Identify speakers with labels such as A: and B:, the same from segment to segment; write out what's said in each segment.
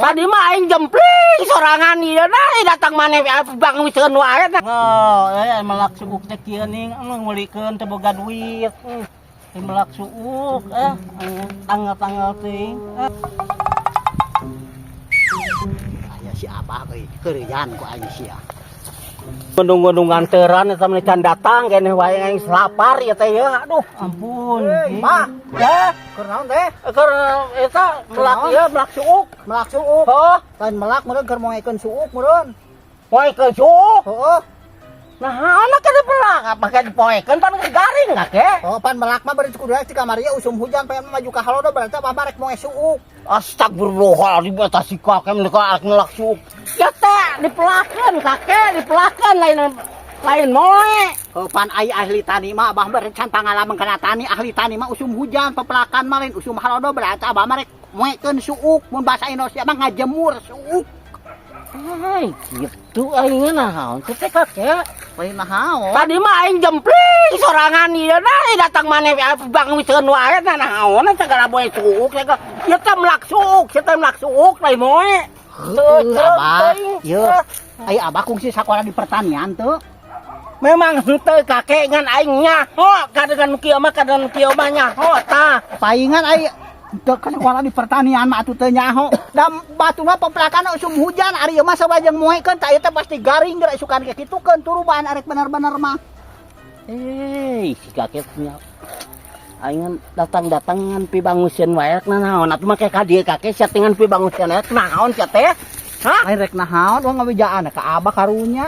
A: Tadi mah aing jempling sorangan ieu na datang maneh bang wiskeun wae teh.
B: Melak suuk teh kieu ning ngulikeun teh boga duit. Melak suuk tanggal-tanggal teh.
C: Aya si Abah euy, keurian ku aing sia.
A: Gunung-gunung nganteran eta mah can datang keneh wae aing lapar ya teh ya. Aduh,
B: Ampun.
C: Mah,
A: ya
C: keur naon teh?
A: keur eta melak ieu melak suuk.
C: Melak suuk.
A: Heuh,
C: Lain melak meureun keur moekeun suuk meureun.
A: wae ke suuk.
C: Heuh.
A: Nah, anak kada pelak apa ka dipoekeun pan garing ngake.
C: Oh, pan melak mah bari kudu ti kamari usum hujan pengen maju ka halodo berarti Abah rek moe suuk.
A: Astagfirullahaladzim eta si kakek melak suuk. Ya teh dipelakeun kakek, dipelakeun lain moe.
C: Pan ai ahli tani mah Abah rek can pangalaman kana tani ahli tani mah usum hujan pepelakan mah lain usum halodo berarti Abah rek moekeun suuk mun bahasa Indonesia mah ngajemur suuk.
A: Hai, gitu aing naon teh kakek.
C: Lain naon?
A: Tadi mah aing jempling sorangan ieu na datang maneh bang wiskeun wae teh naon segala boe suuk teh. Ieu teh melak suuk lain moe.
C: Abah, ieu ai Abah kungsi sakola di pertanian tuh.
A: Memang henteu kakek ngan aing nyaho kadegan kieu mah nyaho tah.
C: Paingan ai kan sekolah di pertanian mah atuh teh nyaho. Da batuna pepelakan usum hujan ari ieu mah sabajeng moekeun tah ieu teh pasti garing geura sukan kayak kitukeun turu bahan arek bener-bener mah.
A: Si kakek nya aing datang ngan pi bangusieun wae naon atuh mah kayak ka dieu kakek settingan pi bangusieun wae naon sia teh? Hah?
C: Lain rek naon wong ngabejaan ka Abah karunya.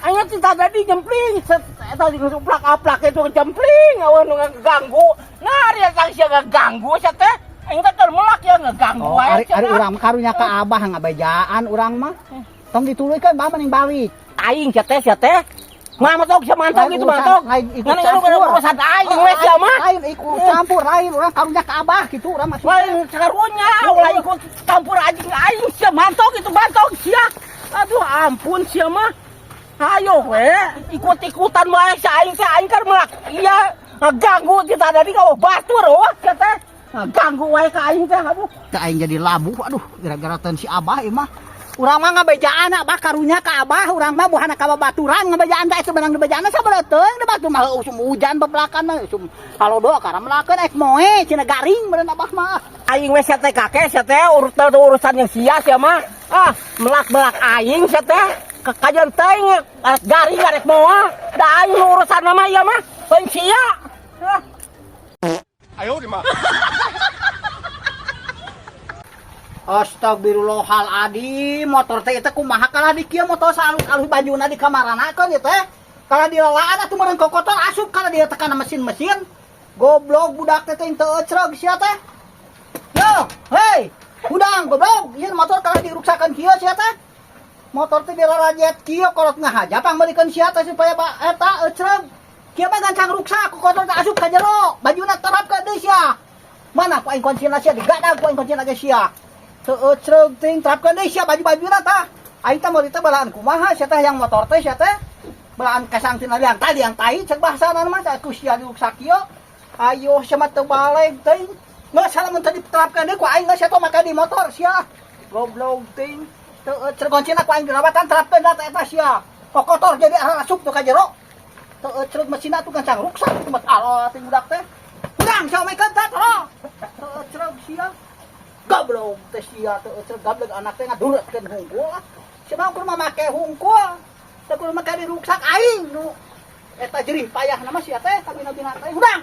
A: Aing teh tadi jempling eta diuplak-aplak itu jempling awan ngaganggu. Ngari sang sia ngaganggu sia teh. Aing teh keur melak ya ngaganggu
C: Oh,
A: wae.
C: ari urang karunya ka Abah ngabejaan urang mah. Tong dituluykeun Bah mending balik.
A: Aing sia teh. Mah mantog sia mantog
C: Lain
A: itu
C: urusan,
A: mantog.
C: lain ikut
A: Ngan
C: campur.
A: urusan aing we sia mah.
C: Lain ikut campur, lain urang karunya ka Abah gitu urang mah.
A: Lain karunya ulah ikut campur anjing aing sia mantog itu mantog sia. Aduh ampun sia mah. Ayo we ikut-ikutan wae sia aing keur melak. Iya ngaganggu kita tadi ka batur wah sia teh. Ngaganggu wae ka aing teh aduh.
C: Teh aing jadi labuh aduh gara-gara teu si Abah ieu mah. Urang mah ngabejaan Abah karunya ka Abah urang mah buhana ka babaturan ngabejaan teh sebenarnya ngabejaan sabeureuteuing da batu mah usum hujan bepelakan mah usum halodo karena melakeun ek moe cenah garing meureun Abah mah.
A: Aing we sia teh kakek sia teh urusan yang sia mah. Ah melak-melak aing sia teh. Kajian teuing garing arek moal. Da aing urusan mah ieu mah teuing sia.
D: Ayo di mah.
C: Astagfirullahaladzim, motor teh itu kumaha kalah di kieu motor alus bajuna di kamaranakeun ieu teh. Kalah dilalaan atuh meureun kokotor asup kana dia tekan mesin-mesin. Goblok budak teh teu ecrog sia teh. Yo, hei, budang goblok, ieu motor kalah diruksakeun kieu sia teh. Motor teh dilarajet kieu kolot ngahaja pangbalikeun sia teh supaya eta ecrog. Kieu mah gancang ruksak kokotor teh asup ka jero, bajuna terap ka deui sia. Mana ku aing kuncina sia digadag ku aing kuncina ge sia. Ecrog ting terapkeun deui sia baju-bajuna tah. Aing teh meuli teh balaan kumaha sia teh yang motor teh sia teh. Balaan kasangtina liang tai cek bahasana mah aku sia diruksak kieu. Ayo sia mah teu balik teuing. Geus salamun teh diterapkeun deui ku aing geus sia teh make di motor sia. Goblok ting. Teu ecrog kuncina ku aing dirawatan terapkeun da eta sia. Kokotor jadi asup tuh ka jero. Teu ecrog mesinna tuh gancang ruksak mah alo ting budak teh. Urang sia maikeun teh tolong. Teu ecrog sia. Goblok teh sia teu ecrog gablek anak teh ngadurutkeun hungkul. Sia mah kudu make hungkul. Teu kudu make di ruksak aing nu eta jerih payah nama sia teh kabina-bina teh. Urang